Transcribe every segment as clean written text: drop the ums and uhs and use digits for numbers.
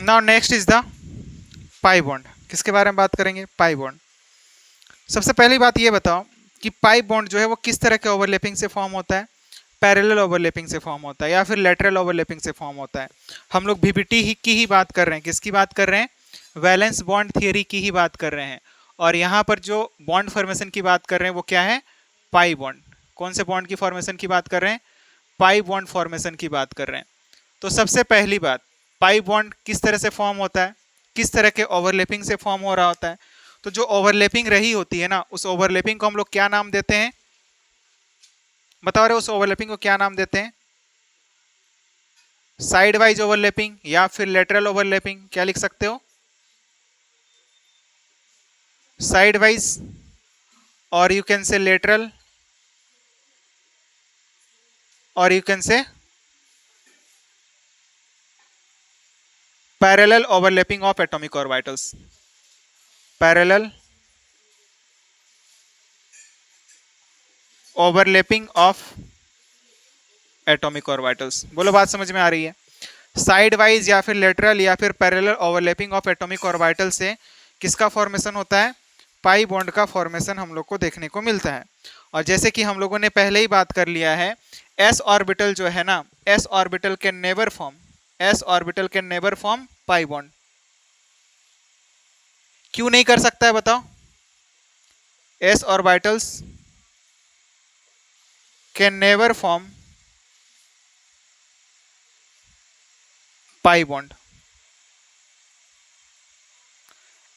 Now next is the pi bond. किसके बारे में बात करेंगे? Pi bond. सबसे पहली बात ये बताओ कि पाई बॉन्ड जो है वो किस तरह के ओवरलैपिंग से फॉर्म होता है? पैरेलल ओवरलैपिंग से फॉर्म होता है या फिर लेटरल ओवरलैपिंग से फॉर्म होता है? हम लोग VBT की ही बात कर रहे हैं। किसकी बात कर रहे हैं? वैलेंस बॉन्ड थियरी की ही बात कर रहे हैं। और यहाँ पर जो बॉन्ड फॉर्मेशन की बात कर रहे हैं वो क्या है? Pi bond. कौन से बॉन्ड की फॉर्मेशन की बात कर रहे हैं? पाई बॉन्ड फॉर्मेशन की बात कर रहे हैं। तो सबसे पहली बात, पाई बॉन्ड किस तरह से फॉर्म होता है, किस तरह के ओवरलैपिंग से फॉर्म हो रहा होता है? तो जो ओवरलैपिंग रही होती है ना, उस ओवरलैपिंग को हम लोग क्या नाम देते हैं? बताओ रहे, उस ओवरलैपिंग को क्या नाम देते हैं? साइड वाइज ओवरलैपिंग या फिर लेटरल ओवरलैपिंग? क्या लिख सकते हो? साइड वाइज, और यू कैन से लेटरल, और you can say parallel overlapping of atomic orbitals. Parallel overlapping of atomic orbitals. बोलो, बात समझ में आ रही है? साइड वाइज या फिर लेटरल या फिर parallel overlapping of atomic orbital से किसका फॉर्मेशन होता है? पाई बॉन्ड का फॉर्मेशन हम लोग को देखने को मिलता है। और जैसे कि हम लोगों ने पहले ही बात कर लिया है, एस ऑर्बिटल जो है ना, S orbital can never form, S orbital can never form pi bond. क्यों नहीं कर सकता है बताओ? S orbitals can never form pi bond.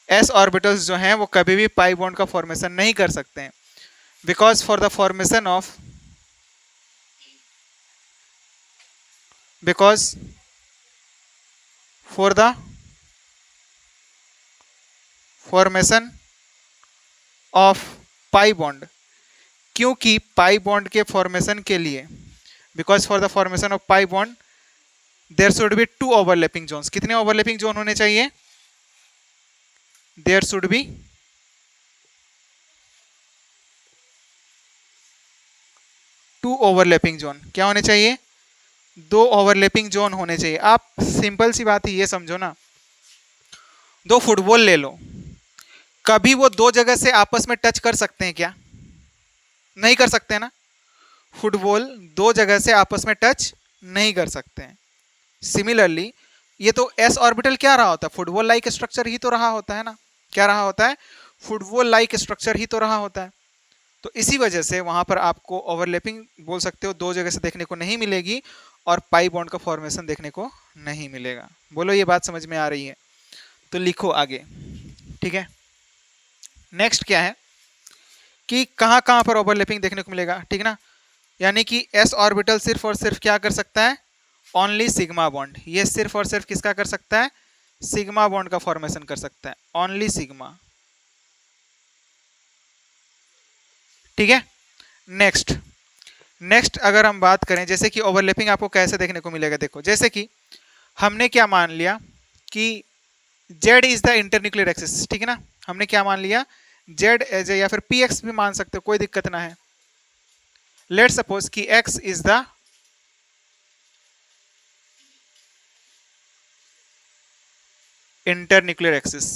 S orbitals जो हैं वो कभी भी पाई बॉन्ड का फॉर्मेशन नहीं कर सकते हैं, because for the formation of, because for the formation of pi bond, क्योंकि पाई बॉन्ड के फॉर्मेशन के लिए, because for the formation of pi bond there should be 2 overlapping zones. कितने ओवरलैपिंग जोन होने चाहिए? There should be 2 overlapping zone. क्या होने चाहिए? 2 ओवरलैपिंग जोन होने चाहिए। आप सिंपल सी बात है ये समझो ना, 2 फुटबॉल ले लो, कभी वो 2 जगह से आपस में टच कर सकते हैं क्या? नहीं कर सकते ना। फुटबॉल 2 जगह से आपस में टच नहीं कर सकते हैं। सिमिलरली ये तो एस ऑर्बिटल क्या रहा होता है? फुटबॉल लाइक स्ट्रक्चर ही तो रहा होता है ना। क्या रहा होता है? फुटबॉल लाइक स्ट्रक्चर ही तो रहा होता है। तो इसी वजह से वहां पर आपको ओवरलैपिंग बोल सकते हो 2 जगह से देखने को नहीं मिलेगी और पाई बॉन्ड का फॉर्मेशन देखने को नहीं मिलेगा। बोलो, ये बात समझ में आ रही है? तो लिखो आगे, ठीक है। नेक्स्ट क्या है कि कहाँ कहाँ पर ओवरलैपिंग देखने को मिलेगा, ठीक ना। यानी कि एस ऑर्बिटल सिर्फ और सिर्फ क्या कर सकता है? Only sigma bond. ये सिर्फ और सिर्फ किसका कर सकता है? सिग्मा बॉन्ड का फॉर्मेशन कर सकता है, ओनली सिग्मा, ठीक है। नेक्स्ट नेक्स्ट अगर हम बात करें, जैसे कि ओवरलैपिंग आपको कैसे देखने को मिलेगा, देखो जैसे कि हमने क्या मान लिया कि Z is the internuclear axis, ठीक है ना। हमने क्या मान लिया? Z एज या फिर PX भी मान सकते हो, कोई दिक्कत ना है। लेट सपोज कि X is the internuclear axis.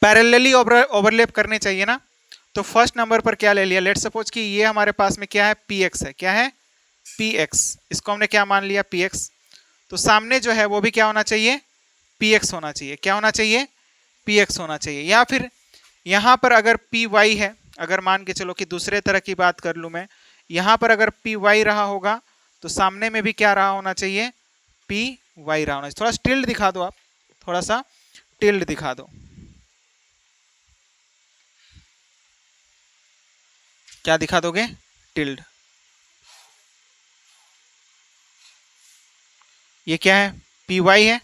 Parallelly overlap करने चाहिए ना। तो फर्स्ट नंबर पर क्या ले लिया? लेट सपोज कि ये हमारे पास में क्या है? PX है। क्या है? PX। इसको हमने क्या मान लिया? PX। तो सामने जो है वो भी क्या होना चाहिए? PX होना चाहिए। क्या होना चाहिए? PX होना चाहिए। या फिर यहां पर अगर PY है, अगर मान के चलो कि दूसरे तरह की बात कर लूं मैं, यहां पर अगर PY रहा होगा तो सामने में भी क्या रहा होना चाहिए? PY रहा होना चाहिए। थोड़ा टिल्ड दिखा दो आप, थोड़ा सा टिल्ड दिखा दो। क्या दिखा दोगे? टिल्ड। ये क्या है? PY है,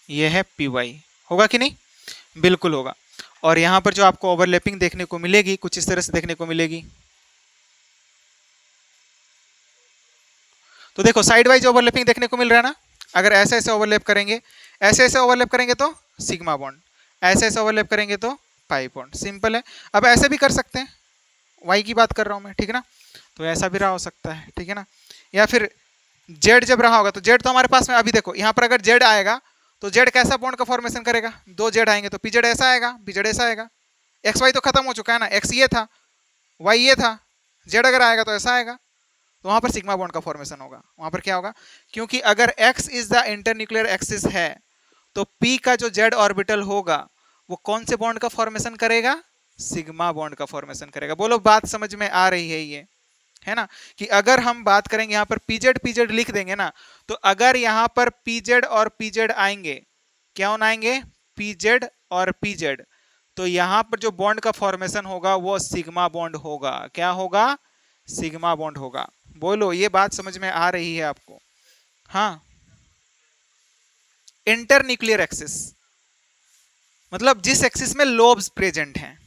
ये है PY। होगा कि नहीं? बिल्कुल होगा। और यहां पर जो आपको ओवरलैपिंग देखने को मिलेगी कुछ इस तरह से देखने को मिलेगी। तो देखो साइड वाइज ओवरलैपिंग देखने को मिल रहा है ना। अगर ऐसे ऐसे ओवरलैप करेंगे, ऐसे ऐसे ओवरलैप करेंगे तो सिग्मा बॉन्ड, ऐसे ऐसे ओवरलैप करेंगे तो पाई बॉन्ड। सिंपल है। अब ऐसे भी कर सकते हैं, वाई की बात कर रहा हूं मैं, ठीक है ना। तो ऐसा भी रहा हो सकता है, ठीक है ना। या फिर जेड जब रहा होगा तो जेड तो हमारे पास में, अभी देखो यहाँ पर अगर जेड आएगा तो जेड कैसा बॉन्ड का फॉर्मेशन करेगा, दो जेड आएंगे तो पीजेड ऐसा आएगा, बीजेड ऐसा आएगा। एक्स वाई तो खत्म हो चुका है ना, एक्स ये था, वाई ये था, जेड अगर आएगा तो ऐसा आएगा, तो वहां पर सिग्मा बॉन्ड का फॉर्मेशन होगा। वहां पर क्या होगा, क्योंकि अगर x is the internuclear axis है तो पी का जो जेड ऑर्बिटल होगा वो कौन से बॉन्ड का फॉर्मेशन करेगा, सिग्मा बॉन्ड का फॉर्मेशन करेगा। बोलो बात समझ में आ रही है ये, है ना। कि अगर हम बात करेंगे यहाँ पर पीजेड पीजेड लिख देंगे ना, तो अगर यहाँ पर पीजेड और पीजेड आएंगे, क्या आएंगे, पीजेड और पीजेड, तो यहाँ पर जो बॉन्ड का फॉर्मेशन होगा वो सिग्मा बॉन्ड होगा। क्या होगा, सिग्मा बॉन्ड होगा। बोलो ये बात समझ में आ रही है आपको। हाँ, इंटरन्यूक्लियर एक्सिस मतलब जिस एक्सिस में लोब्स प्रेजेंट हैं,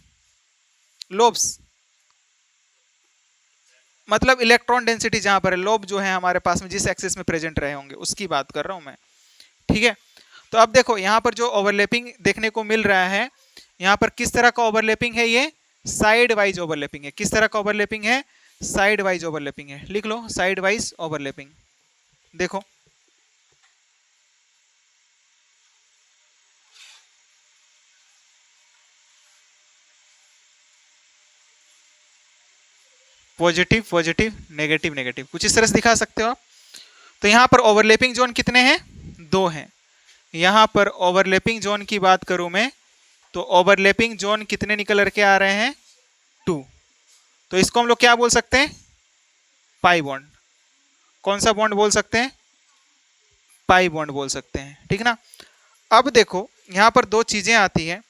लोब्स मतलब इलेक्ट्रॉन डेंसिटी जहां पर है, लोब जो है हमारे पास में जिस एक्सिस में प्रेजेंट रहे होंगे उसकी बात कर रहा हूं मैं, ठीक है। तो अब देखो यहां पर जो ओवरलैपिंग देखने को मिल रहा है, यहां पर किस तरह का ओवरलैपिंग है, ये साइड वाइज ओवरलैपिंग है। किस तरह का ओवरलैपिंग है, साइड वाइज ओवरलैपिंग है। लिख लो साइड वाइज ओवरलैपिंग। देखो पॉजिटिव पॉजिटिव, नेगेटिव नेगेटिव, कुछ इस तरह से दिखा सकते हो आप। तो यहां पर ओवरलैपिंग जोन कितने हैं, दो हैं। यहां पर ओवरलैपिंग जोन की बात करूं मैं तो ओवरलैपिंग जोन कितने निकल करके आ रहे हैं, 2। तो इसको हम लोग क्या बोल सकते हैं, पाई बॉन्ड। कौन सा बॉन्ड बोल सकते हैं, पाई बॉन्ड बोल सकते हैं, ठीक ना। अब देखो यहां पर दो चीजें आती हैं,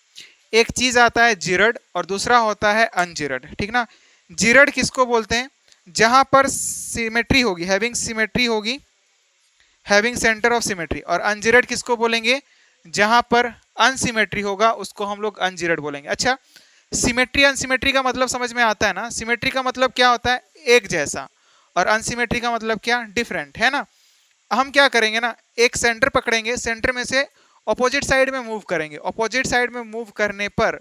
एक चीज आता है जिरड और दूसरा होता है अनजिरड, ठीक ना। जिरड किसको बोलते हैं, जहां पर सिमेट्री होगी, हैविंग सिमेट्री होगी, हैविंग सेंटर ऑफ सिमेट्री। और अनजिरड किसको बोलेंगे, जहां पर अनसिमेट्री होगा उसको हम लोग अनजिरड बोलेंगे। अच्छा, सिमेट्री अनसिमेट्री का मतलब समझ में आता है ना। सिमेट्री का मतलब क्या होता है, एक जैसा, और अनसिमेट्री का मतलब क्या, डिफरेंट, है ना। हम क्या करेंगे ना, एक सेंटर पकड़ेंगे, सेंटर में से ऑपोजिट साइड में मूव करेंगे। ऑपोजिट साइड में मूव करने पर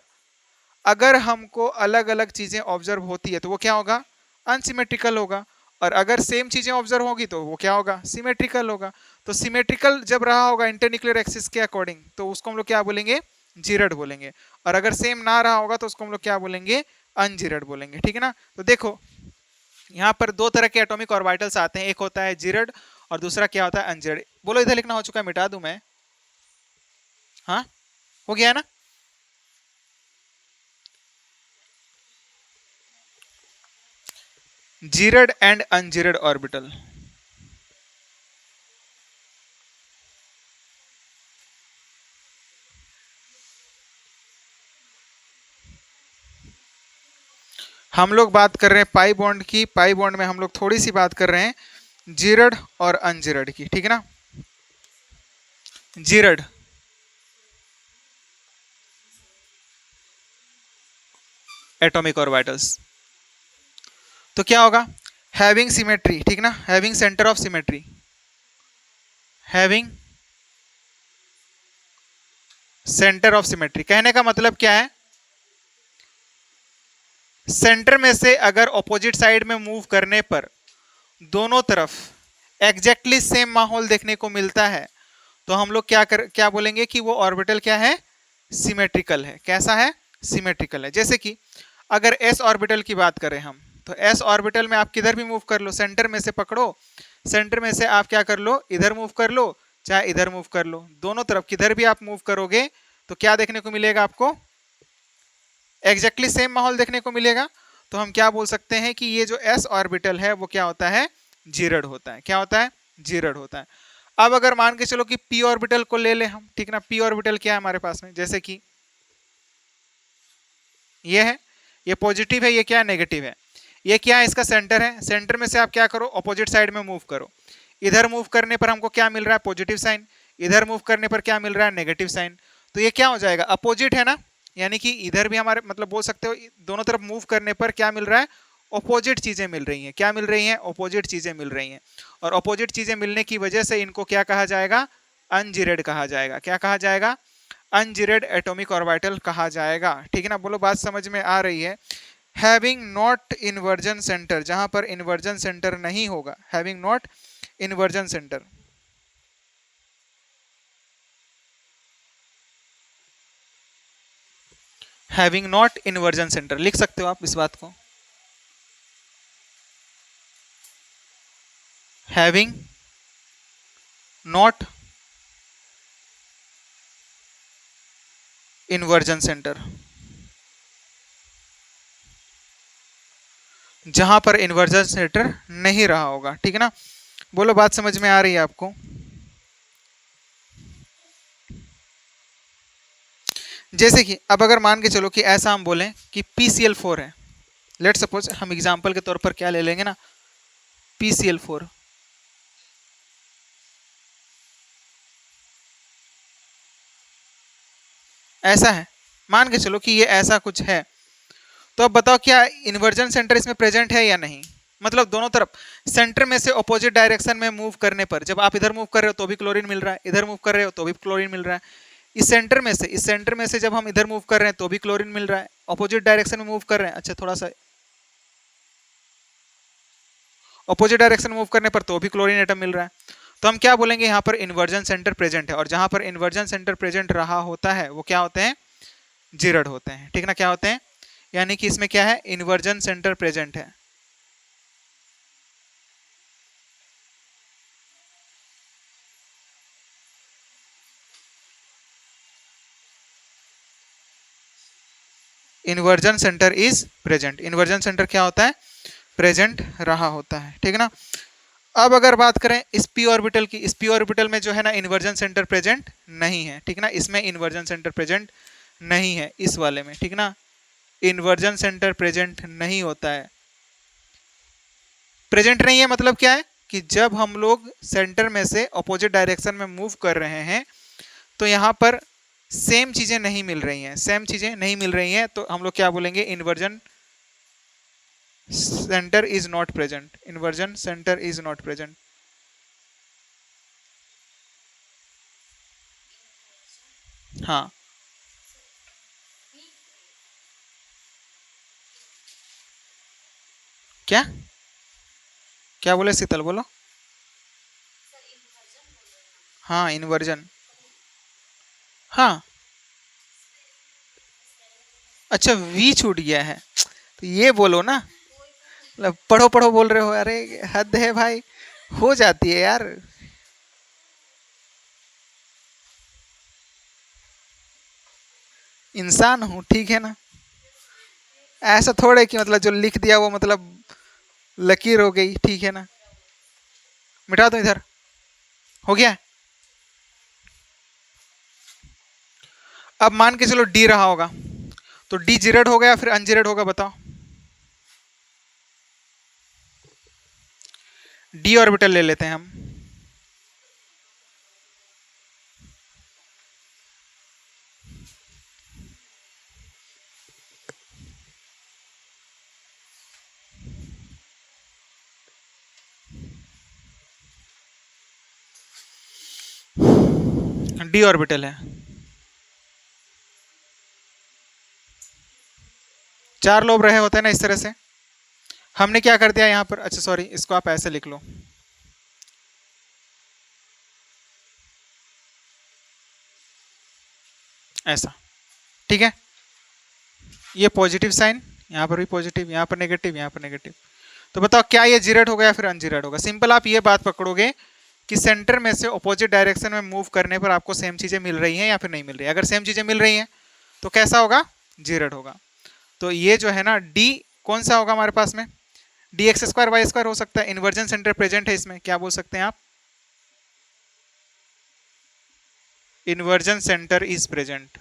अगर हमको अलग अलग चीजें ऑब्जर्व होती है तो वो क्या होगा, अनसिमेट्रिकल होगा। और अगर सेम चीजें ऑब्जर्व होगी तो वो क्या होगा, सिमेट्रिकल होगा। तो सिमेट्रिकल जब रहा होगा इंटरन्यूक्लियर एक्सिस के अकॉर्डिंग तो उसको हम लोग क्या बोलेंगे, जीरड बोलेंगे। और अगर सेम ना रहा होगा तो उसको हम लोग क्या बोलेंगे, अनजीरड बोलेंगे, ठीक है ना। तो देखो यहाँ पर दो तरह के एटॉमिक ऑर्बिटल्स आते हैं, एक होता है जीरड और दूसरा क्या होता है, अनजीरड। बोलो इधर लिखना हो चुका है, मिटा दूं मैं, हाँ हो गया है ना। जीरड एंड अनजीरड ऑर्बिटल। हम लोग बात कर रहे हैं पाई बॉन्ड की, पाई बॉन्ड में हम लोग थोड़ी सी बात कर रहे हैं जीरड और अनजीरड की, ठीक है ना। जीरड एटॉमिक ऑर्बिटल्स, तो क्या होगा, हैविंग सिमेट्री, ठीक ना, having centre of symmetry, having centre of symmetry. कहने का मतलब क्या है, सेंटर में से अगर ऑपोजिट साइड में मूव करने पर दोनों तरफ एग्जैक्टली सेम माहौल देखने को मिलता है तो हम लोग क्या बोलेंगे कि वो ऑर्बिटल क्या है, सिमेट्रिकल है। कैसा है, सिमेट्रिकल है। जैसे कि अगर एस ऑर्बिटल की बात करें हम, तो एस ऑर्बिटल में आप किधर भी मूव कर लो, सेंटर में से पकड़ो, सेंटर में से आप क्या कर लो, इधर मूव कर लो चाहे इधर मूव कर लो, दोनों तरफ किधर भी आप मूव करोगे तो क्या देखने को मिलेगा आपको, एग्जैक्टली सेम माहौल देखने को मिलेगा। तो हम क्या बोल सकते हैं कि ये जो एस ऑर्बिटल है वो क्या होता है, जीरड होता है। क्या होता है, जीरड होता है। अब अगर मान के चलो कि पी ऑर्बिटल को ले ले हम, ठीक ना। पी ऑर्बिटल क्या है हमारे पास में, जैसे कि ये है, ये पॉजिटिव है, ये क्या है, नेगेटिव है। ये क्या है, इसका सेंटर है। सेंटर में से आप क्या करो, ऑपोजिट साइड में मूव करो। इधर मूव करने पर हमको क्या मिल रहा है, पॉजिटिव साइन। इधर मूव करने पर क्या मिल रहा है, नेगेटिव साइन। तो ये क्या हो जाएगा, अपोजिट है ना। यानी कि इधर भी हमारे मतलब बोल सकते हो दोनों तरफ मूव करने पर क्या मिल रहा है, ऑपोजिट चीजें मिल रही हैं। क्या मिल रही हैं, ऑपोजिट चीजें मिल रही हैं। और ऑपोजिट चीजें मिलने की वजह से इनको क्या कहा जाएगा, अनजीरेड कहा जाएगा। क्या कहा जाएगा, अनजीरेड एटॉमिक ऑर्बिटल कहा जाएगा, ठीक है ना। बोलो बात समझ में आ रही है। हैविंग नॉट इन्वर्जन सेंटर, जहां पर इन्वर्जन सेंटर नहीं होगा, having not inversion centre, having not inversion centre, लिख सकते हो आप इस बात को, हैविंग नॉट इन्वर्जन सेंटर, जहां पर इन्वर्जन सेंटर नहीं रहा होगा। ठीक है ना, बोलो बात समझ में आ रही है आपको? जैसे कि अब अगर मान के चलो कि ऐसा हम बोलें कि PCl4 है, लेट सपोज हम एग्जांपल के तौर पर क्या ले लेंगे ना, PCl4, ऐसा है, मान के चलो कि ये ऐसा कुछ है, तो अब बताओ क्या इन्वर्जन सेंटर इसमें प्रेजेंट है या नहीं? मतलब दोनों तरफ सेंटर में से ऑपोजिट डायरेक्शन में मूव करने पर, जब आप इधर मूव कर रहे हो तो भी क्लोरीन मिल रहा है, इधर मूव कर रहे हो तो भी क्लोरीन मिल रहा है, इस सेंटर में से जब हम इधर मूव कर रहे हैं तो भी क्लोरीन मिल रहा है, ऑपोजिट डायरेक्शन में मूव कर रहे हैं, अच्छा थोड़ा सा ऑपोजिट डायरेक्शन मूव करने पर तो भी क्लोरीन एटम मिल रहा है, तो हम क्या बोलेंगे, यहाँ पर इन्वर्जन सेंटर प्रेजेंट है, और जहां पर इन्वर्जन सेंटर प्रेजेंट रहा होता है वो क्या होते हैं, जीरड होते हैं। ठीक ना, क्या होते हैं, यानी कि इसमें क्या है, इन्वर्जन सेंटर प्रेजेंट है। Inversion centre is present, inversion centre क्या होता है, प्रेजेंट रहा होता है। ठीक ना, अब अगर बात करें इस पी ऑर्बिटल की, इस पी ऑर्बिटल में जो है ना इन्वर्जन सेंटर प्रेजेंट नहीं है। ठीक ना, इसमें इन्वर्जन सेंटर प्रेजेंट नहीं है, इस वाले में। ठीक ना, इन्वर्जन सेंटर प्रेजेंट नहीं होता है। प्रेजेंट नहीं है मतलब क्या है कि जब हम लोग सेंटर में से अपोजिट डायरेक्शन में मूव कर रहे हैं तो यहाँ पर सेम चीजें नहीं मिल रही हैं, सेम चीजें नहीं मिल रही हैं, तो हम लोग क्या बोलेंगे, inversion centre is not present, inversion centre is not present. हाँ, क्या क्या बोले शीतल, बोलो। हाँ, इन्वर्जन, हाँ, अच्छा वी छूट गया है, तो ये बोलो ना, मतलब पढ़ो पढ़ो बोल रहे हो, अरे हद है भाई, हो जाती है यार। इंसान हूँ, ठीक है ना, ऐसा थोड़े कि मतलब जो लिख दिया वो मतलब लकीर हो गई। ठीक है ना, मिटा दो इधर, हो गया। अब मान के चलो डी रहा होगा, तो डी जीरेड होगा या फिर अनजीरेड होगा, बताओ। डी ऑर्बिटल ले लेते हैं हम, डी ऑर्बिटल है, 4 लोब रहे होते हैं ना इस तरह से। हमने क्या कर दिया यहाँ पर, अच्छा सॉरी, इसको आप ऐसे लिख लो, ऐसा। ठीक है, ये पॉजिटिव साइन, यहाँ पर भी पॉजिटिव, यहाँ पर नेगेटिव, यहाँ पर नेगेटिव। तो बताओ क्या ये जीरेड होगा या फिर अनजीरेड होगा? सिंपल आप ये बात पकड़ोगे कि सेंटर में से ऑपोजिट डायरेक्शन में मूव करने पर आपको सेम चीजें मिल रही हैं या फिर नहीं मिल रही है। अगर सेम चीजें मिल रही हैं तो कैसा होगा, जीरेड होगा। तो ये जो है ना डी कौन सा होगा हमारे पास में, D X square Y square हो सकता है, इन्वर्जन सेंटर प्रेजेंट है इसमें, क्या बोल सकते हैं आप, इन्वर्जन सेंटर इज प्रेजेंट।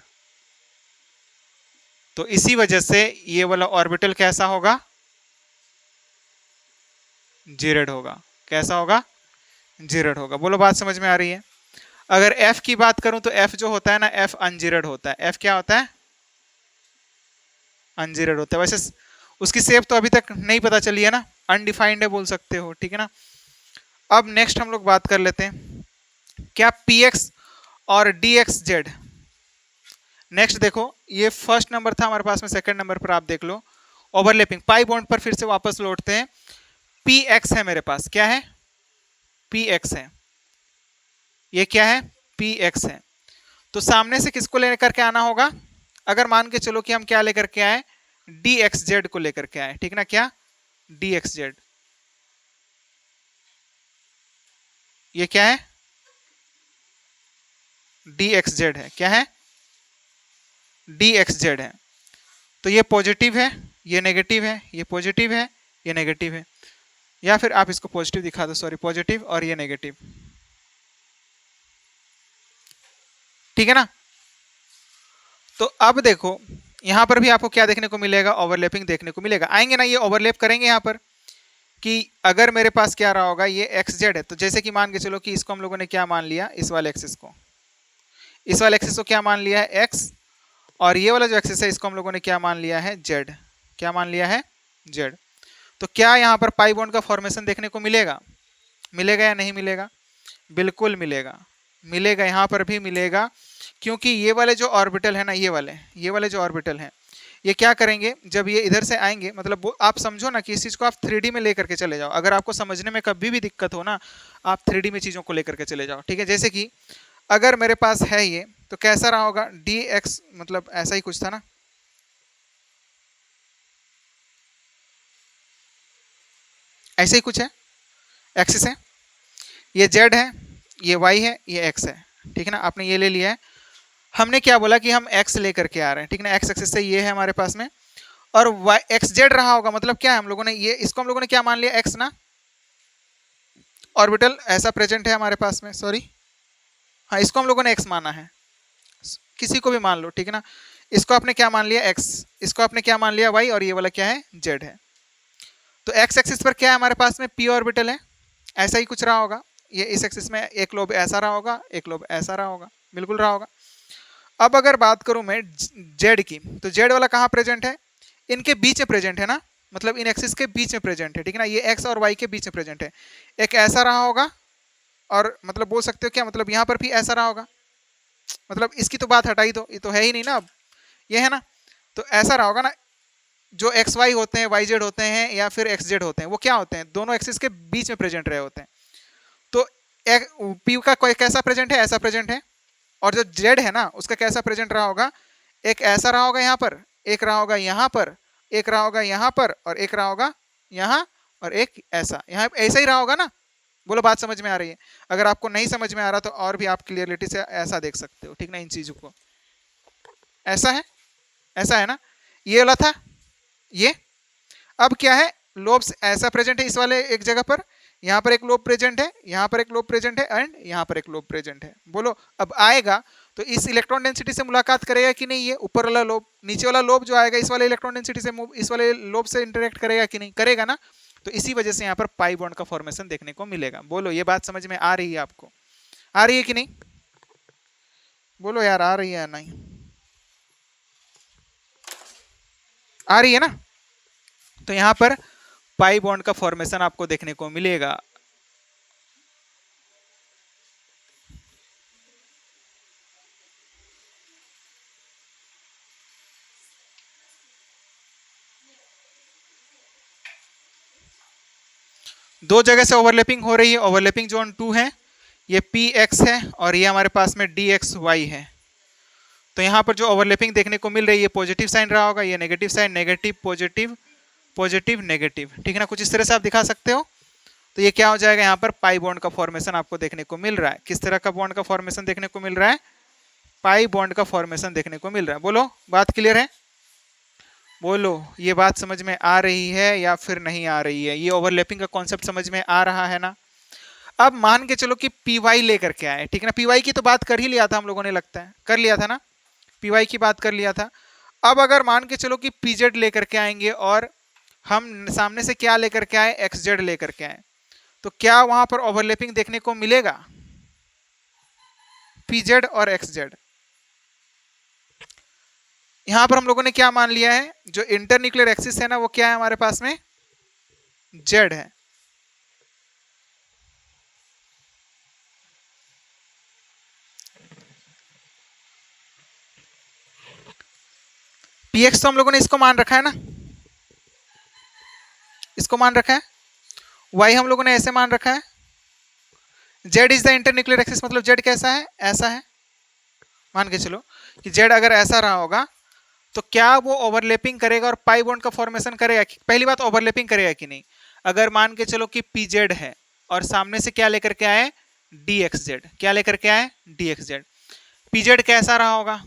तो इसी वजह से ये वाला ऑर्बिटल कैसा होगा, जीरेड होगा। कैसा होगा, जीरेड होगा। बोलो बात समझ में आ रही है? अगर एफ की बात करूं तो एफ जो होता है ना, एफ अनजीरेड होता है। एफ क्या होता है, अनजीरेड होता है। वैसे उसकी शेप तो अभी तक नहीं पता चली है ना, अनडिफाइंड है बोल सकते हो। ठीक है ना, अब नेक्स्ट हम लोग बात कर लेते हैं, क्या पी एक्स और डी एक्स जेड। नेक्स्ट देखो, ये फर्स्ट नंबर था हमारे पास में, सेकंड नंबर पर आप देख लो ओवरलैपिंग। पाई बॉन्ड पर फिर से वापस लौटते हैं, पी एक्स है मेरे पास, क्या है, पी एक्स है, ये क्या है, पी एक्स है। तो सामने से किसको लेकर के आना होगा, अगर मान के चलो कि हम क्या लेकर के आए, डी एक्स जेड को लेकर के आए, ठीक ना, क्या, डी एक्स जेड, ये क्या है, डी एक्स जेड है, क्या है, डी एक्स जेड है। तो ये पॉजिटिव है, ये नेगेटिव है, ये पॉजिटिव है, ये नेगेटिव है, या फिर आप इसको पॉजिटिव दिखा दो, सॉरी, पॉजिटिव और ये नेगेटिव, ठीक है ना। तो अब देखो यहां पर भी आपको क्या देखने को मिलेगा, ओवरलैपिंग देखने को मिलेगा, आएंगे ना, ये ओवरलैप करेंगे यहां पर, कि अगर मेरे पास क्या रहा होगा, ये एक्स जेड है, तो जैसे कि मान के चलो कि इसको हम लोगों ने क्या मान लिया, इस वाले एक्सिस को, इस वाले एक्सिस को क्या मान लिया है, एक्स, और ये वाला जो एक्सिस है इसको हम लोगों ने क्या मान लिया है, जेड, क्या मान लिया है, जेड। तो क्या यहाँ पर पाई बॉन्ड का फॉर्मेशन देखने को मिलेगा, मिलेगा या नहीं मिलेगा, बिल्कुल मिलेगा, मिलेगा, यहाँ पर भी मिलेगा, क्योंकि ये वाले जो ऑर्बिटल है ना, ये वाले जो ऑर्बिटल हैं, ये क्या करेंगे, जब ये इधर से आएंगे, मतलब वो आप समझो ना कि इस चीज़ को आप 3D में लेकर के चले जाओ, अगर आपको समझने में कभी भी दिक्कत हो ना, आप 3D में चीज़ों को लेकर के चले जाओ, ठीक है। जैसे कि अगर मेरे पास है ये, तो कैसा रहा होगा, डी एक्स, मतलब ऐसा ही कुछ था ना, ऐसे ही कुछ है, एक्सिस है, ये जेड है, ये वाई है, ये एक्स है, ठीक है ना, आपने ये ले लिया है। हमने क्या बोला कि हम एक्स लेकर के आ रहे हैं, ठीक है ना, एक्स एक्सिस से ये है हमारे पास में, और वाई एक्स जेड रहा होगा, मतलब क्या है, हम लोगों ने ये, इसको हम लोगों ने क्या मान लिया, एक्स ना, ऑर्बिटल ऐसा प्रेजेंट है हमारे पास में, सॉरी, हाँ, इसको हम लोगों ने एक्स माना है, किसी को भी मान लो, ठीक है ना, इसको आपने क्या मान लिया, एक्स, इसको आपने क्या मान लिया, वाई, और ये वाला क्या है, जेड है। तो एक्स एक्सिस पर क्या है हमारे पास में, पी ऑर्बिटल है, ऐसा ही कुछ रहा होगा, ये इस एक्सिस में एक लोब ऐसा रहा होगा, एक लोब ऐसा रहा होगा, बिल्कुल रहा होगा। अब अगर बात करूं मैं जेड की, तो जेड वाला कहाँ प्रेजेंट है, इनके बीच में प्रेजेंट है ना, मतलब इन एक्सिस के बीच में प्रेजेंट है, ठीक है ना, ये एक्स और वाई के बीच में प्रेजेंट है, एक ऐसा रहा होगा, और मतलब बोल सकते हो क्या, मतलब यहाँ पर भी ऐसा रहा होगा, मतलब इसकी तो बात हटाई दो, ये तो है ही नहीं ना, अब ये है ना, तो ऐसा रहा होगा ना, जो एक्स वाई होते हैं, वाई जेड होते हैं, या फिर एक्स जेड होते हैं, वो क्या होते हैं, दोनों एक्सिस के बीच में प्रेजेंट रहे होते हैं। तो पी का कोई कैसा प्रेजेंट है, ऐसा प्रेजेंट है, और जो जेड है ना उसका कैसा प्रेजेंट रहा होगा, एक ऐसा रहा होगा यहाँ पर, एक रहा होगा यहाँ पर, एक रहा होगा यहाँ पर, और एक रहा होगा यहाँ, और एक ऐसा, यहाँ ऐसा ही रहा होगा ना। बोलो बात समझ में आ रही है, अगर आपको नहीं समझ में आ रहा तो और भी आप क्लियरिटी से ऐसा देख सकते हो, ठीक ना, इन चीज़ों को, ऐसा है, ऐसा है ना, ये वाला था ये। अब क्या है, लोब्स ऐसा प्रेजेंट है इस वाले एक जगह पर, यहाँ पर एक लोब प्रेजेंट है, यहाँ पर एक लोब प्रेजेंट है, एंड यहाँ पर एक लोब प्रेजेंट है। बोलो अब आएगा तो इस इलेक्ट्रॉन डेंसिटी से मुलाकात करेगा कि नहीं, ये ऊपर वाला लोब, नीचे वाला लोब जो आएगा इस वाले इलेक्ट्रॉन डेंसिटी से इस वाले लोब से इंटरेक्ट करेगा कि नहीं, करेगा ना। तो इसी वजह से यहाँ पर पाई बॉन्ड का फॉर्मेशन देखने को मिलेगा। बोलो ये बात समझ में आ रही है आपको, आ रही है कि नहीं, बोलो यार आ रही है या नहीं, आ रही है ना। तो यहाँ पर पाई बॉन्ड का फॉर्मेशन आपको देखने को मिलेगा। दो जगह से ओवरलैपिंग हो रही है, ओवरलैपिंग जोन 2 है, ये पी एक्स है और ये हमारे पास में डी एक्स वाई है। तो यहाँ पर जो ओवरलैपिंग देखने को मिल रही है, पॉजिटिव साइन रहा होगा, ये negative sign, negative positive, positive negative, ठीक है ना, कुछ इस तरह से आप दिखा सकते हो। तो ये क्या हो जाएगा, यहाँ पर पाई बॉन्ड का फॉर्मेशन आपको देखने को मिल रहा है। किस तरह का बॉन्ड का फॉर्मेशन देखने को मिल रहा है, पाई बॉन्ड का फॉर्मेशन देखने को मिल रहा है। बोलो बात क्लियर है, बोलो ये बात समझ में आ रही है या फिर नहीं आ रही है, ये ओवरलैपिंग का कॉन्सेप्ट समझ में आ रहा है ना। अब मान के चलो कि पी वाई लेकर के आए, ठीक है ना, पी वाई की तो बात कर ही लिया था हम लोगों ने, लगता है कर लिया था ना, पी वाई की बात कर लिया था। अब अगर मान के चलो कि पी जेड लेकर के आएंगे और हम सामने से क्या लेकर के आए, एक्स जेड लेकर के आए, तो क्या वहां पर ओवरलैपिंग देखने को मिलेगा, पी जेड और एक्स जेड। यहां पर हम लोगों ने क्या मान लिया है, जो इंटरन्यूक्लियर एक्सिस है ना वो क्या है हमारे पास में, जेड है। पी एक्स तो हम लोगों ने इसको मान रखा है ना, इसको मान रखा है, वाई हम लोगों ने ऐसे मान रखा है, Z is the internuclear axis, मतलब जेड कैसा है, ऐसा है। मान के चलो कि जेड अगर ऐसा रहा होगा तो क्या वो ओवरलैपिंग करेगा और पाई बॉन्ड का फॉर्मेशन करेगा? पहली बात, ओवरलैपिंग करेगा कि नहीं। अगर मान के चलो कि पी जेड है और सामने से क्या लेकर के आए, डी एक्स जेड, क्या लेकर के आए, D X Z. P Z कैसा रहा होगा,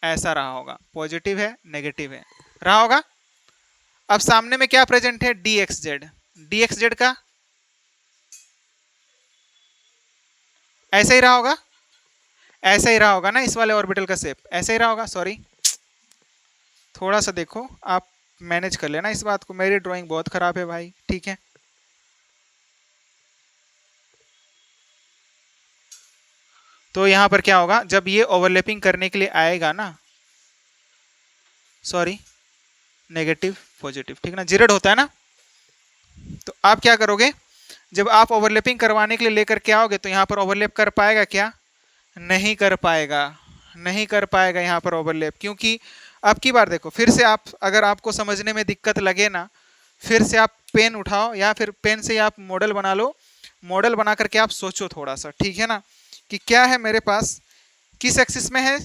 ऐसा रहा होगा, पॉजिटिव है नेगेटिव है, रहा होगा। अब सामने में क्या प्रेजेंट है, D X Z, D X Z का ऐसा ही रहा होगा, ऐसा ही रहा होगा ना, इस वाले ऑर्बिटल का शेप ऐसा ही रहा होगा। सॉरी, थोड़ा सा देखो आप, मैनेज कर लेना इस बात को, मेरी ड्राइंग बहुत खराब है भाई, ठीक है। तो यहां पर क्या होगा, जब ये ओवरलैपिंग करने के लिए आएगा ना, सॉरी, नेगेटिव पॉजिटिव, ठीक ना, जीरेड होता है ना। तो आप क्या करोगे, जब आप ओवरलैपिंग करवाने के लिए लेकर के आओगे तो यहां पर ओवरलैप कर पाएगा क्या, नहीं कर पाएगा, नहीं कर पाएगा यहाँ पर ओवरलैप, क्योंकि अब की बार देखो फिर से, आप अगर आपको समझने में दिक्कत लगे ना, फिर से आप पेन उठाओ या फिर पेन से आप मॉडल बना लो, मॉडल बना करके आप सोचो थोड़ा सा, ठीक है ना, कि क्या है मेरे पास, किस एक्सिस में है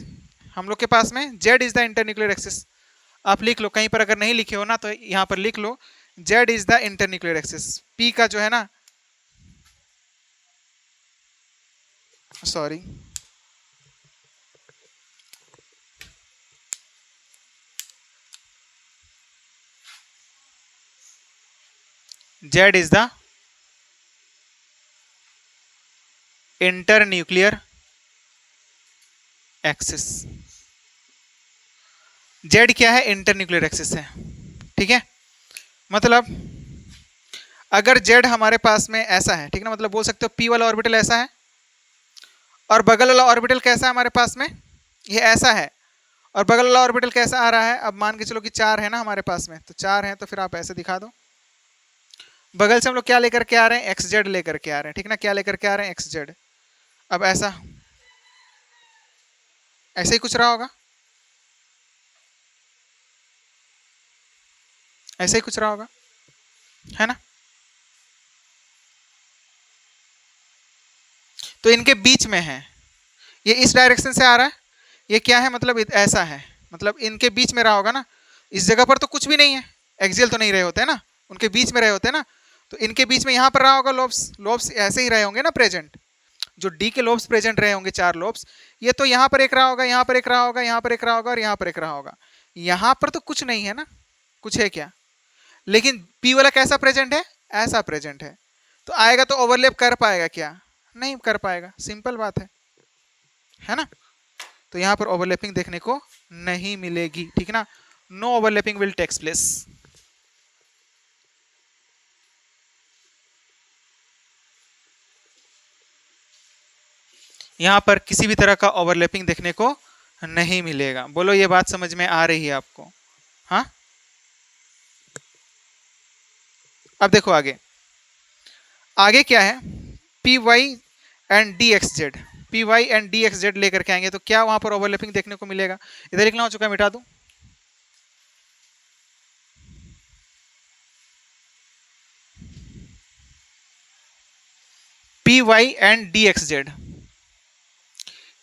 हम लोग के पास में, Z is the internuclear axis. आप लिख लो, कहीं पर अगर नहीं लिखे हो ना तो यहाँ पर लिख लो, Z is the internuclear axis, P का जो है ना, sorry, Z is the internuclear axis. Z क्या है, इंटरन्यूक्लियर एक्सिस है, ठीक है। मतलब अगर जेड हमारे पास में ऐसा है, ठीक ना, मतलब बोल सकते हो पी वाला ऑर्बिटल ऐसा है और बगल वाला ऑर्बिटल कैसा है हमारे पास में, ये ऐसा है, और बगल वाला ऑर्बिटल कैसा आ रहा है, अब मान के चलो कि 4 है ना हमारे पास में, तो 4 है तो फिर आप ऐसे दिखा दो, बगल से हम लोग क्या लेकर के आ रहे हैं, एक्स जेड लेकर के आ रहे हैं, ठीक ना, क्या लेकर के आ रहे हैं, एक्स जेड। अब ऐसा, ऐसे ही कुछ रहा होगा, ऐसे ही कुछ रहा होगा, है ना। तो इनके बीच में है, ये इस डायरेक्शन से आ रहा है, ये क्या है, मतलब ऐसा है, मतलब इनके बीच में रहा होगा ना, इस जगह पर तो कुछ भी नहीं है, एक्सियल तो नहीं रहे होते ना, उनके बीच में रहे होते ना, तो इनके बीच में यहाँ पर रहा होगा लोब्स, लोब्स ऐसे ही रहे होंगे ना प्रेजेंट, जो डी के लोब्स प्रेजेंट रहे होंगे 4 लोब्स, ये तो यहाँ पर एक रहा होगा, यहाँ पर एक रहा होगा, यहाँ पर एक रहा होगा और यहाँ पर एक रहा होगा, यहाँ पर तो कुछ नहीं है ना, कुछ है क्या, लेकिन पी वाला कैसा प्रेजेंट है, ऐसा प्रेजेंट है, तो आएगा तो ओवरलैप कर पाएगा क्या, नहीं कर पाएगा, सिंपल बात है ना। तो यहाँ पर ओवरलैपिंग देखने को नहीं मिलेगी, ठीक ना, no overlapping will takes place. यहाँ पर किसी भी तरह का ओवरलैपिंग देखने को नहीं मिलेगा। बोलो ये बात समझ में आ रही है आपको, हाँ। अब देखो आगे, आगे क्या है, P Y and D X Z, P Y and D X Z लेकर के आएंगे तो क्या वहां पर ओवरलैपिंग देखने को मिलेगा, इधर लिखना हो चुका है, मिटा दूं, P Y and D X Z,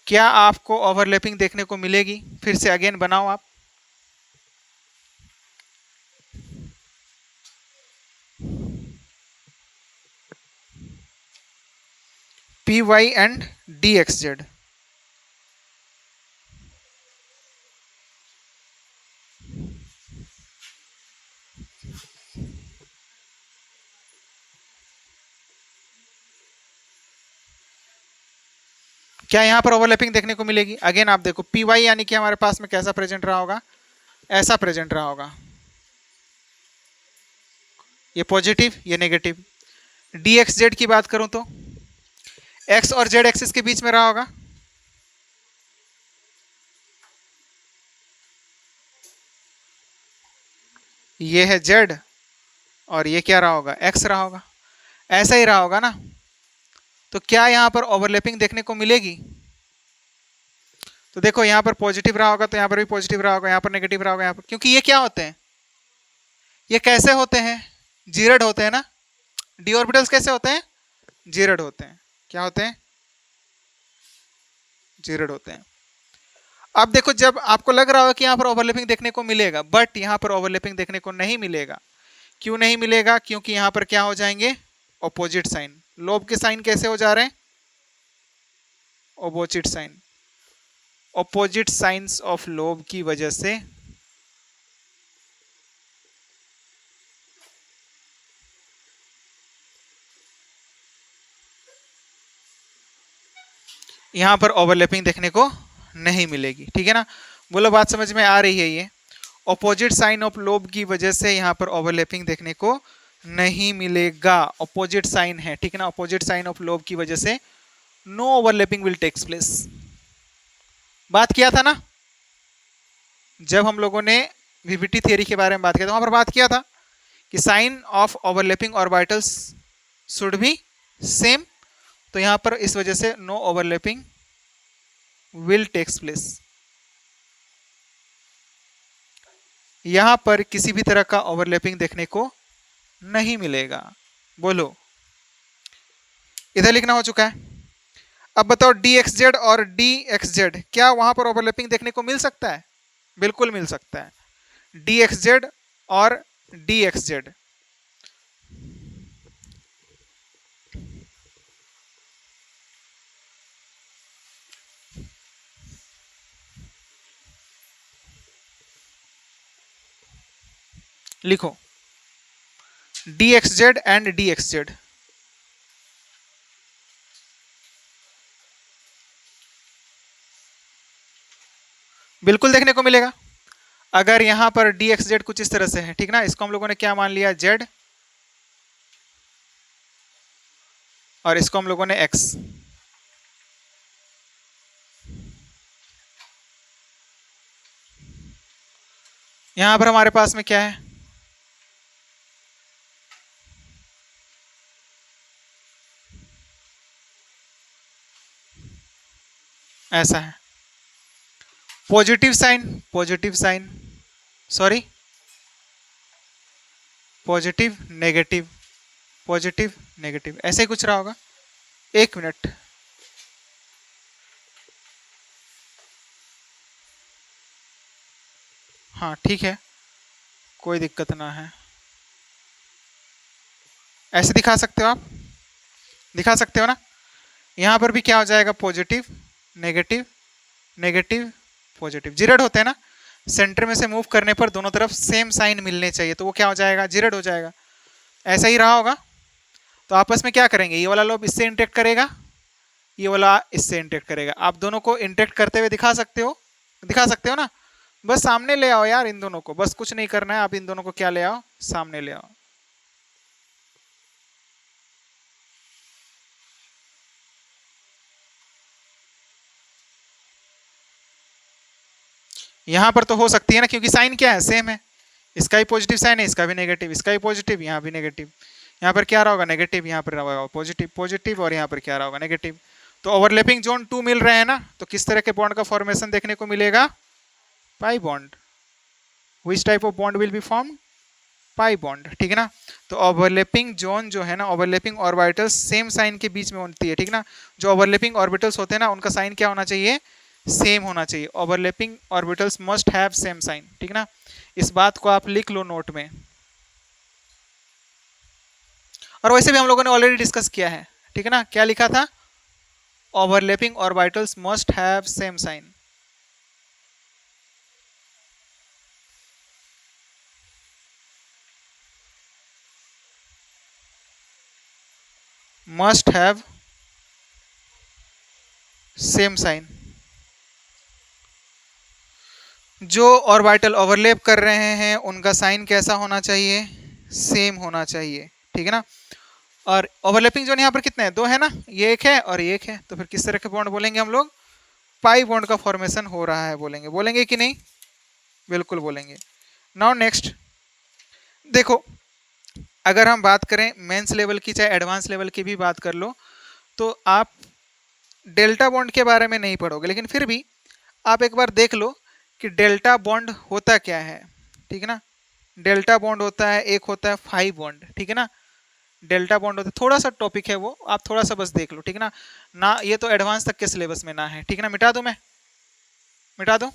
क्या आपको ओवरलैपिंग देखने को मिलेगी, फिर से अगेन बनाओ आप, P Y and D X Z, क्या यहाँ पर ओवरलैपिंग देखने को मिलेगी, अगेन आप देखो, पी वाई यानी कि हमारे पास में कैसा प्रेजेंट रहा होगा, ऐसा प्रेजेंट रहा होगा, ये पॉजिटिव ये नेगेटिव। डी एक्स जेड की बात करूं तो एक्स और जेड एक्सिस के बीच में रहा होगा, ये है जेड और ये क्या रहा होगा, एक्स रहा होगा, ऐसा ही रहा होगा ना। तो क्या यहाँ पर ओवरलैपिंग देखने को मिलेगी, तो देखो यहाँ पर पॉजिटिव रहा होगा तो यहाँ पर भी पॉजिटिव रहा होगा, यहाँ पर नेगेटिव रहा होगा, यहाँ पर, क्योंकि ये क्या होते हैं, ये कैसे होते हैं, जीरेड होते हैं ना, डी ऑर्बिटल्स कैसे होते हैं, जीरेड होते हैं, क्या होते हैं? जीरोड होते हैं। अब देखो, जब आपको लग रहा हो कि यहाँ पर ओवरलैपिंग देखने को मिलेगा, बट यहाँ पर ओवरलैपिंग देखने को नहीं मिलेगा। क्यों नहीं मिलेगा? क्योंकि यहाँ पर क्या हो जाएंगे? Opposite sign. लोब के साइन कैसे हो जा रहे हैं? Opposite sign. Opposite signs of lobe की वजह से यहां पर ओवरलैपिंग देखने को नहीं मिलेगी। ठीक है ना? बोलो, बात समझ में आ रही है? ये ऑपोजिट साइन ऑफ लोब की वजह से यहां पर ओवरलैपिंग देखने को नहीं मिलेगा। ऑपोजिट साइन है, ठीक है ना? ऑपोजिट साइन ऑफ लोब की वजह से no overlapping will takes place. बात किया था ना जब हम लोगों ने वीवीटी थ्योरी के बारे में बात किया था, वहां पर बात किया था कि sign of overlapping orbitals should be same. तो यहां पर इस वजह से no overlapping will takes place. यहां पर किसी भी तरह का ओवरलैपिंग देखने को नहीं मिलेगा। बोलो, इधर लिखना हो चुका है। अब बताओ, डी एक्स जेड और डी एक्स जेड, क्या वहां पर ओवरलैपिंग देखने को मिल सकता है? बिल्कुल मिल सकता है। डी एक्स जेड और डी एक्स जेड, लिखो D X Z and D X Z. बिल्कुल देखने को मिलेगा। अगर यहां पर डी एक्स जेड कुछ इस तरह से है, ठीक ना, इसको हम लोगों ने क्या मान लिया? जेड, और इसको हम लोगों ने एक्स। यहां पर हमारे पास में क्या है? ऐसा है। Positive sign, positive sign, sorry, positive negative, positive negative, ऐसे ही कुछ रहा होगा। एक मिनट, हाँ ठीक है, कोई दिक्कत ना है। ऐसे दिखा सकते हो आप, दिखा सकते हो ना? यहां पर भी क्या हो जाएगा? Positive negative, negative positive. जीरोड होते हैं ना, सेंटर में से मूव करने पर दोनों तरफ सेम साइन मिलने चाहिए, तो वो क्या हो जाएगा? जीरोड हो जाएगा। ऐसा ही रहा होगा। तो आपस में क्या करेंगे? ये वाला लोब इससे इंटरेक्ट करेगा, ये वाला इससे इंटरेक्ट करेगा। आप दोनों को इंटरेक्ट करते हुए दिखा सकते हो, दिखा सकते हो ना? बस सामने ले आओ यार इन दोनों को, बस कुछ नहीं करना है। आप इन दोनों को क्या ले आओ? सामने ले आओ। यहां पर तो हो सकती है ना, क्योंकि साइन क्या है? सेम है। इसका भी पॉजिटिव साइन है, इसका भी नेगेटिव, इसका भी पॉजिटिव, यहाँ भी नेगेटिव। यहाँ पर क्या रहा होगा? नेगेटिव, यहाँ पर रहा होगा पॉजिटिव, पॉजिटिव, और यहाँ पर क्या रहा होगा? नेगेटिव। तो ओवरलैपिंग जोन 2 मिल रहे हैं ना, तो किस तरह के बॉन्ड का फॉर्मेशन देखने को मिलेगा? Pi bond. Which type of bond will be form? Pi bond, ठीक है ना? तो ओवरलैपिंग जोन जो है ना, ओवरलैपिंग ऑर्बिटल्स सेम साइन के बीच में होती है, ठीक ना? जो ओवरलैपिंग ऑर्बिटल्स होते हैं ना, उनका साइन क्या होना चाहिए? सेम होना चाहिए। Overlapping orbitals must have same sign, ठीक ना? इस बात को आप लिख लो नोट में। और वैसे भी हम लोगों ने ऑलरेडी डिस्कस किया है, ठीक है ना? क्या लिखा था? Overlapping orbitals must have same sign. Must have same sign. जो ऑर्बिटल ओवरलैप कर रहे हैं उनका साइन कैसा होना चाहिए? सेम होना चाहिए, ठीक है ना? और ओवरलैपिंग जोन यहाँ पर कितने हैं? 2 है ना, ये एक है और ये एक है। तो फिर किस तरह के बॉन्ड बोलेंगे हम लोग? पाई बॉन्ड का फॉर्मेशन हो रहा है बोलेंगे। बोलेंगे कि नहीं? बिल्कुल बोलेंगे। नाउ नेक्स्ट देखो, अगर हम बात करें मेंस लेवल की, चाहे एडवांस लेवल की भी बात कर लो, तो आप डेल्टा बॉन्ड के बारे में नहीं पढ़ोगे, लेकिन फिर भी आप एक बार देख लो कि डेल्टा बॉन्ड होता क्या है, ठीक है ना? डेल्टा बॉन्ड होता है, एक होता है फाई बॉन्ड, ठीक है ना? डेल्टा बॉन्ड होता है, थोड़ा सा टॉपिक है वो, आप थोड़ा सा बस देख लो, ठीक है ना। ना ये तो एडवांस तक के सिलेबस में ना है, ठीक है ना। मिटा दूं मैं, मिटा दूं,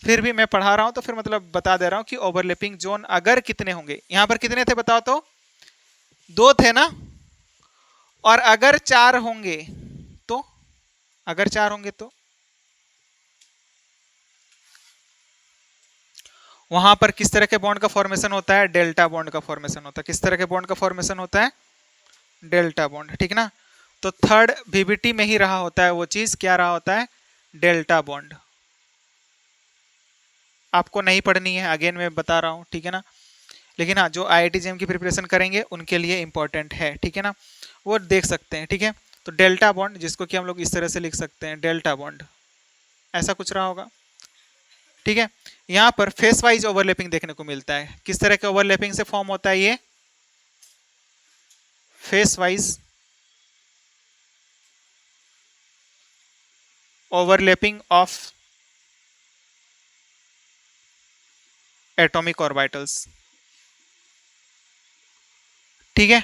फिर भी मैं पढ़ा रहा हूं तो फिर मतलब बता दे रहा हूं कि ओवरलैपिंग जोन अगर कितने होंगे, यहां पर कितने थे बताओ तो, 2 थे ना, और अगर 4 होंगे तो, अगर 4 होंगे तो वहां पर किस तरह के बॉन्ड का फॉर्मेशन होता है, डेल्टा बॉन्ड का फॉर्मेशन होता है। किस तरह के बॉन्ड का फॉर्मेशन होता है, डेल्टा बॉन्ड, ठीक ना। तो थर्ड VBT में ही रहा होता है वो चीज, क्या रहा होता है, डेल्टा बॉन्ड। आपको नहीं पढ़नी है, अगेन मैं बता रहा हूं, ठीक है ना। लेकिन हाँ, जो IIT JEM की प्रिपरेशन करेंगे उनके लिए इंपॉर्टेंट है, ठीक है ना, वो देख सकते हैं, ठीक है। तो डेल्टा बॉन्ड, जिसको कि हम लोग इस तरह से लिख सकते हैं, डेल्टा बॉन्ड, ऐसा कुछ रहा होगा, ठीक है। यहाँ पर फेस वाइज ओवरलैपिंग देखने को मिलता है। किस तरह के ओवरलैपिंग से फॉर्म होता है ये, face wise overlapping of atomic orbitals, ठीक है।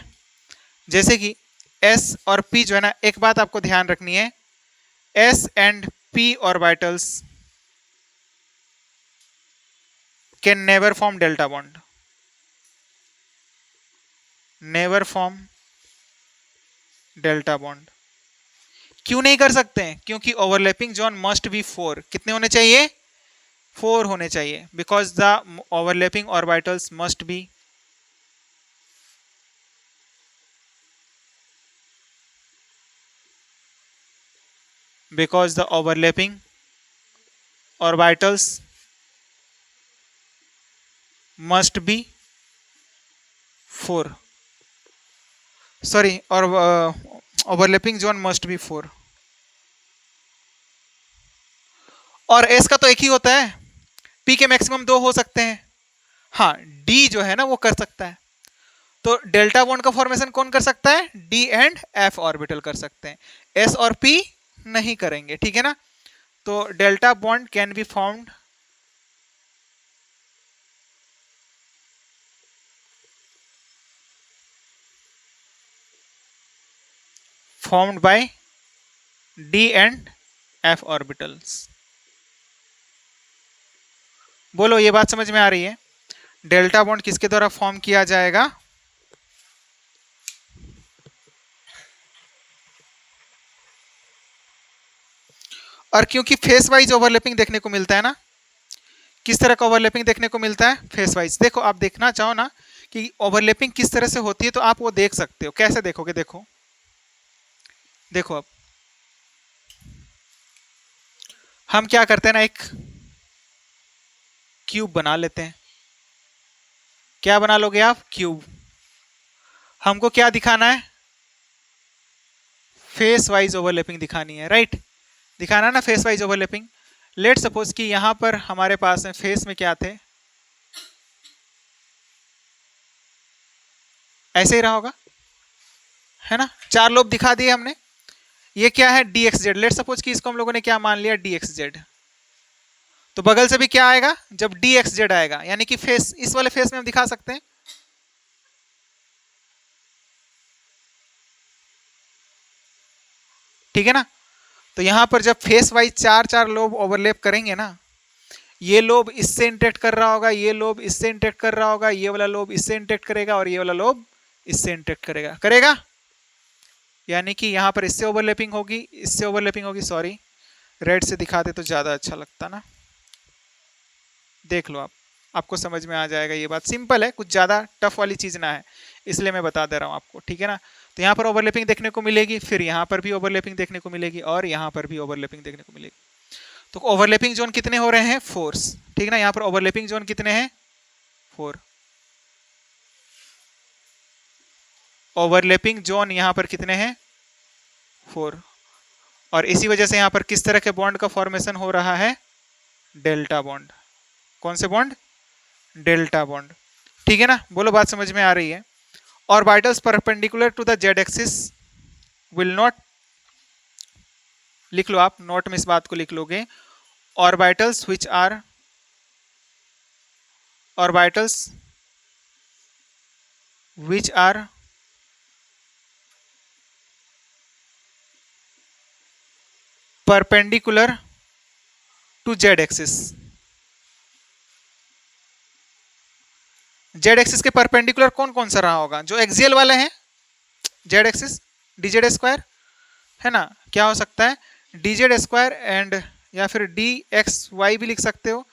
जैसे कि S और P जो है ना, एक बात आपको ध्यान रखनी है, S and P orbitals can never form delta bond, never form delta bond. क्यों नहीं कर सकते हैं, क्योंकि ओवरलैपिंग जोन मस्ट बी 4, कितने होने चाहिए, 4 होने चाहिए, because the overlapping orbitals must be because the overlapping orbitals must be 4, sorry, or overlapping zone must be 4। और S का तो एक ही होता है, P के मैक्सिमम 2 हो सकते हैं। हाँ, D जो है ना वो कर सकता है। तो डेल्टा बॉन्ड का फॉर्मेशन कौन कर सकता है, D एंड F ऑर्बिटल कर सकते हैं, S और P नहीं करेंगे, ठीक है ना। तो delta bond can be formed by D and F orbitals. बोलो ये बात समझ में आ रही है, डेल्टा बॉन्ड किसके द्वारा फॉर्म किया जाएगा, और क्योंकि फेस वाइज ओवरलैपिंग देखने को मिलता है ना, किस तरह का ओवरलैपिंग देखने को मिलता है, फेस वाइज। देखो आप देखना चाहो ना कि ओवरलैपिंग किस तरह से होती है, तो आप वो देख सकते हो। कैसे देखोगे, देखो देखो, अब हम क्या करते हैं ना, एक क्यूब बना लेते हैं। क्या बना लोगे आप, क्यूब। हमको क्या दिखाना है, फेस वाइज ओवरलैपिंग दिखानी है, राइट, दिखाना ना face wise overlapping. Let suppose कि यहां पर हमारे पास में फेस में क्या थे, ऐसे ही रहा होगा, है ना, 4 लोब दिखा दिए हमने। ये क्या है, DXZ, लेट सपोज कि इसको हम लोगों ने क्या मान लिया, DXZ। तो बगल से भी क्या आएगा, जब DXZ आएगा, यानी कि फेस, इस वाले फेस में हम दिखा सकते हैं, ठीक है ना। तो यहां पर जब फेस वाइज 4 लोब ओवरलैप करेंगे ना, ये लोब इससे इंटरेक्ट कर रहा होगा, ये लोब इससे इंटरेक्ट कर रहा होगा, ये वाला लोब इससे इंटरेक्ट करेगा, और ये वाला लोब इससे इंटरेक्ट करेगा, यानी कि यहां पर इससे ओवरलैपिंग होगी, इससे ओवरलैपिंग होगी, सॉरी रेड से दिखाते तो ज्यादा अच्छा लगता ना। देख लो आप, आपको समझ में आ जाएगा, ये बात सिंपल है, कुछ ज्यादा टफ वाली चीज ना है, इसलिए मैं बता दे रहा हूं आपको, ठीक है ना। तो यहाँ पर ओवरलैपिंग देखने को मिलेगी, फिर यहाँ पर भी ओवरलैपिंग देखने को मिलेगी, और यहाँ पर भी ओवरलैपिंग देखने को मिलेगी। तो ओवरलैपिंग जोन कितने हो रहे हैं, 4, ठीक है ना। यहाँ पर ओवरलैपिंग जोन कितने हैं, 4। ओवरलैपिंग जोन यहाँ पर कितने हैं, 4। और इसी वजह से यहाँ पर किस तरह के बॉन्ड का फॉर्मेशन हो रहा है, डेल्टा बॉन्ड। कौन से बॉन्ड, डेल्टा बॉन्ड, ठीक है ना। बोलो बात समझ में आ रही है। Orbitals perpendicular to the Z axis will not, लिख लो आप, नोट में इस बात को लिख लोगे, orbitals which are, orbitals which are perpendicular to Z axis. Z axis के परपेंडिकुलर कौन कौन सा रहा होगा? जो एक्सियल वाले हैं, Z axis D Z square है ना, क्या हो सकता है? डी जेड स्क्वायर एंड, या फिर डी एक्स वाई भी लिख सकते हो,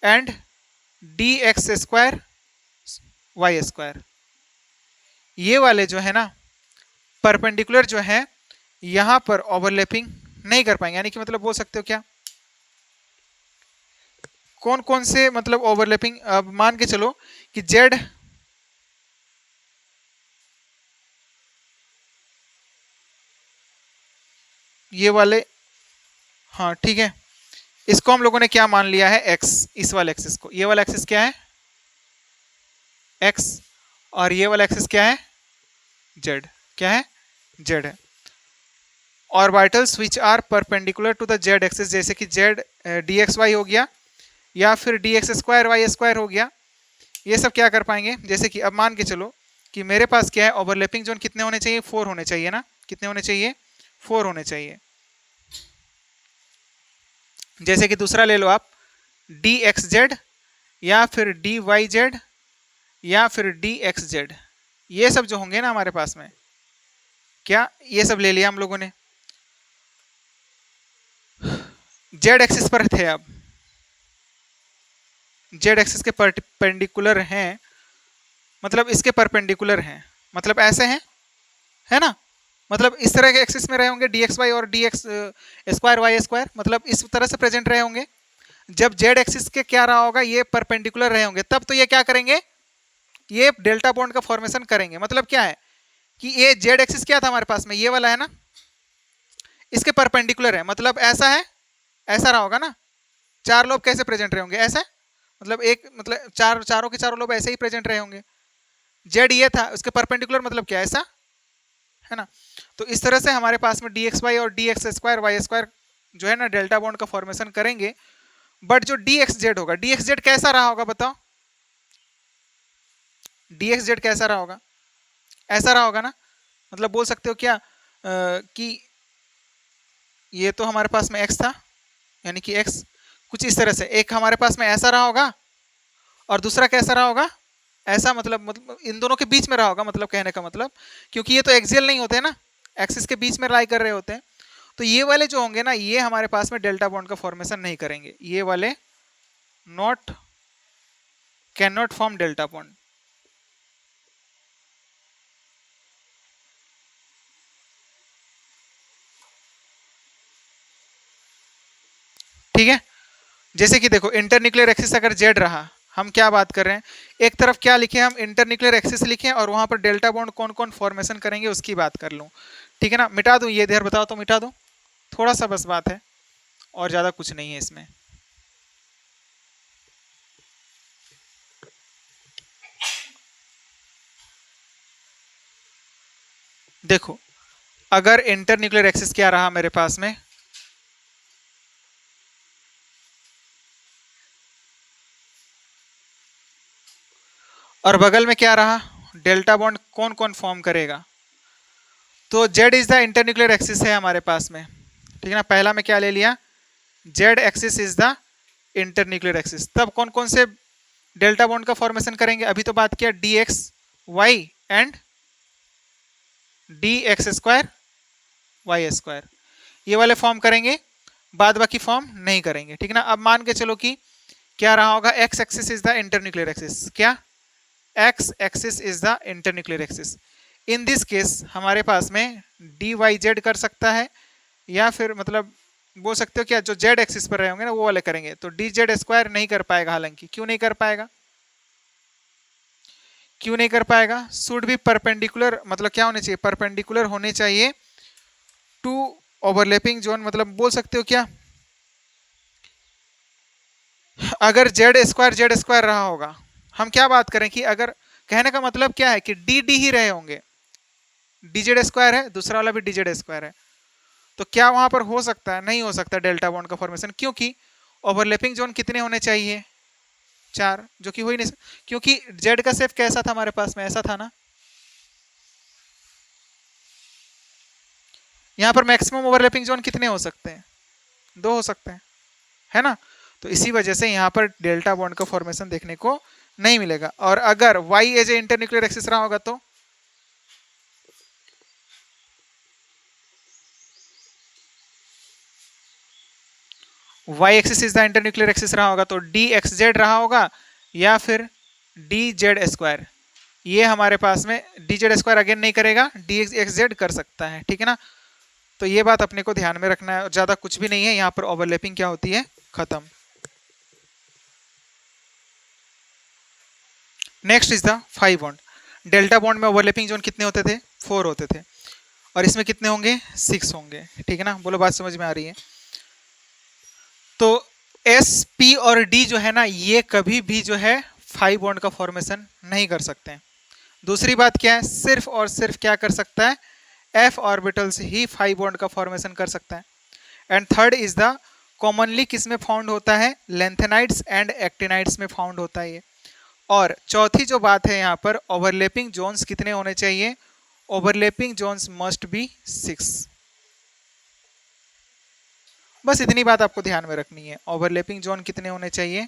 and D X square Y square. ये वाले जो है ना परपेंडिकुलर जो है यहां पर ओवरलैपिंग नहीं कर पाएंगे, यानी कि मतलब बोल सकते हो क्या, कौन कौन से मतलब ओवरलैपिंग, अब मान के चलो कि जेड ये वाले, हाँ ठीक है, इसको हम लोगों ने क्या मान लिया है? एक्स। इस वाले एक्सिस को, ये वाला एक्सिस क्या है? एक्स। और ये वाला एक्सिस क्या है? जेड। क्या है? जेड है। Orbitals which are perpendicular to the Z axis, जैसे कि जेड डी एक्स वाई हो गया, या फिर D X square Y square हो गया, ये सब क्या कर पाएंगे? जैसे कि अब मान के चलो कि मेरे पास क्या है, ओवरलैपिंग जोन कितने होने चाहिए? 4 होने चाहिए ना। कितने होने चाहिए? 4 होने चाहिए। जैसे कि दूसरा ले लो आप, डी एक्स जेड, या फिर डी वाई जेड, या फिर डी एक्स जेड, ये सब जो होंगे ना हमारे पास में, क्या ये सब ले लिया हम लोगों ने, जेड एक्सिस पर थे। अब जेड एक्सिस के परपेंडिकुलर हैं, मतलब इसके परपेंडिकुलर हैं, मतलब ऐसे हैं, है ना, मतलब इस तरह के एक्सिस में रहे होंगे डी एक्स वाई और D X square Y square, मतलब इस तरह से प्रेजेंट रहे होंगे। जब जेड एक्सिस के क्या रहा होगा? ये परपेंडिकुलर रहे होंगे, तब तो ये क्या करेंगे? ये डेल्टा बॉन्ड का फॉर्मेशन करेंगे। मतलब क्या है कि ये जेड एक्सिस क्या था हमारे पास में? ये वाला है ना, इसके परपेंडिकुलर है, मतलब ऐसा है, ऐसा रहा होगा ना। चार लोब कैसे प्रेजेंट रहे होंगे? ऐसा, मतलब एक, मतलब चारों के चारों लोब ऐसे ही प्रेजेंट रहे होंगे। जेड ये था, उसके परपेंडिकुलर मतलब क्या? ऐसा है ना। तो इस तरह से हमारे पास में डी एक्स वाई और D X square Y square जो है ना डेल्टा बॉन्ड का फॉर्मेशन करेंगे। बट जो डी एक्स जेड होगा, डी एक्स जेड कैसा रहा होगा बताओ? डी एक्स जेड कैसा रहा होगा? ऐसा रहा होगा ना, मतलब बोल सकते हो क्या कि ये तो हमारे पास में x था, यानी कि x कुछ इस तरह से, एक हमारे पास में ऐसा रहा होगा और दूसरा कैसा रहा होगा? ऐसा, मतलब इन दोनों के बीच में रहा होगा, मतलब कहने का मतलब, क्योंकि ये तो एक्सियल नहीं होते ना, एक्सिस के बीच में लाई कर रहे होते हैं। तो ये वाले जो होंगे ना, ये हमारे पास में डेल्टा बॉन्ड का फॉर्मेशन नहीं करेंगे, ये वाले not, can not form delta bond. ठीक है, जैसे कि देखो इंटरन्यूक्लियर एक्सिस अगर जेड रहा, हम क्या बात कर रहे हैं, एक तरफ क्या लिखे हम? इंटरन्यूक्लियर एक्सिस लिखे, और वहां पर डेल्टा बॉन्ड कौन कौन फॉर्मेशन करेंगे उसकी बात कर लूं। ठीक है ना, मिटा दूं ये, देर बताओ तो मिटा दूं, थोड़ा सा बस बात है, और ज्यादा कुछ नहीं है इसमें। देखो अगर इंटरन्यूक्लियर एक्सिस क्या रहा मेरे पास में, और बगल में क्या रहा? डेल्टा बॉन्ड कौन कौन फॉर्म करेगा? तो Z is the internuclear axis है हमारे पास में, ठीक है ना। पहला में क्या ले लिया? Z axis is the internuclear axis. तब कौन कौन से डेल्टा बॉन्ड का फॉर्मेशन करेंगे? अभी तो बात किया D X Y and D X square Y square, ये वाले फॉर्म करेंगे, बाद बाकी फॉर्म नहीं करेंगे, ठीक है ना। अब मान के चलो कि क्या रहा होगा? X axis is the internuclear axis. क्या? X axis is the internuclear axis. In this case हमारे पास में डी वाई जेड कर सकता है, या फिर मतलब बोल सकते हो क्या, जो जेड एक्सिस पर रहे होंगे ना वो वाले करेंगे। तो डी जेड स्क्वायर नहीं कर पाएगा, हालांकि क्यों नहीं कर पाएगा? क्यों नहीं कर पाएगा? शुड बी परपेंडिकुलर, मतलब क्या होने चाहिए? परपेंडिकुलर होने चाहिए टू ओवरलैपिंग जोन, मतलब बोल सकते हो क्या, अगर जेड स्क्वायर रहा होगा, हम क्या बात करें कि अगर, कहने का मतलब क्या है कि डी डी ही रहे होंगे, डी जेड स्क्वायर है, दूसरा वाला भी डी जेड स्क्वायर है, तो क्या वहां पर हो सकता है? नहीं हो सकता डेल्टा बॉन्ड का फॉर्मेशन, क्योंकि ओवरलैपिंग जोन कितने होने चाहिए? 4, जो कि हो ही नहीं, क्योंकि जेड का शेप कैसा था हमारे पास में? ऐसा था ना, यहाँ पर मैक्सिमम ओवरलैपिंग जोन कितने हो सकते हैं? 2 हो सकते हैं, है ना? तो इसी वजह से यहाँ पर डेल्टा बॉन्ड का फॉर्मेशन देखने को नहीं मिलेगा। और अगर Y as a internuclear axis रहा होगा तो Y axis is the internuclear axis रहा होगा तो डी एक्स जेड रहा होगा या फिर डी जेड स्क्वायर। ये हमारे पास में डी जेड स्क्वायर अगेन नहीं करेगा, डी एक्स जेड कर सकता है, ठीक है ना? तो ये बात अपने को ध्यान में रखना है, ज्यादा कुछ भी नहीं है यहाँ पर। ओवरलैपिंग क्या होती है? खत्म। Next is the 5 bond. Delta bond में ओवरलैपिंग जोन कितने होते थे? 4 होते थे, और इसमें कितने होंगे? 6 होंगे, ठीक है ना? बोलो बात समझ में आ रही है? तो एस पी और डी जो है ना, ये कभी भी जो है 5 बॉन्ड का फॉर्मेशन नहीं कर सकते हैं। दूसरी बात क्या है? सिर्फ और सिर्फ क्या कर सकता है? एफ ऑर्बिटल्स ही 5 बॉन्ड का फॉर्मेशन कर सकता है। And third is the commonly किस में फाउंड होता है? लेंथेनाइड्स एंड एक्टिनाइड्स में फाउंड होता है ये। और चौथी जो बात है यहाँ पर, ओवरलैपिंग जोन्स कितने होने चाहिए? Overlapping zones must be 6। बस इतनी बात आपको ध्यान में रखनी है। ओवरलैपिंग जोन कितने होने चाहिए?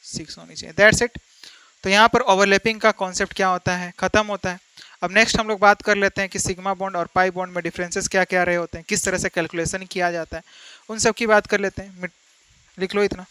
6 होनी चाहिए, दैट्स इट। तो यहाँ पर ओवरलैपिंग का कॉन्सेप्ट क्या होता है? खत्म होता है। अब नेक्स्ट हम लोग बात कर लेते हैं कि सिग्मा बॉन्ड और पाई बॉन्ड में डिफरेंसेस क्या क्या रहे होते हैं, किस तरह से कैलकुलेशन किया जाता है, उन सब की बात कर लेते हैं। लिख लो इतना।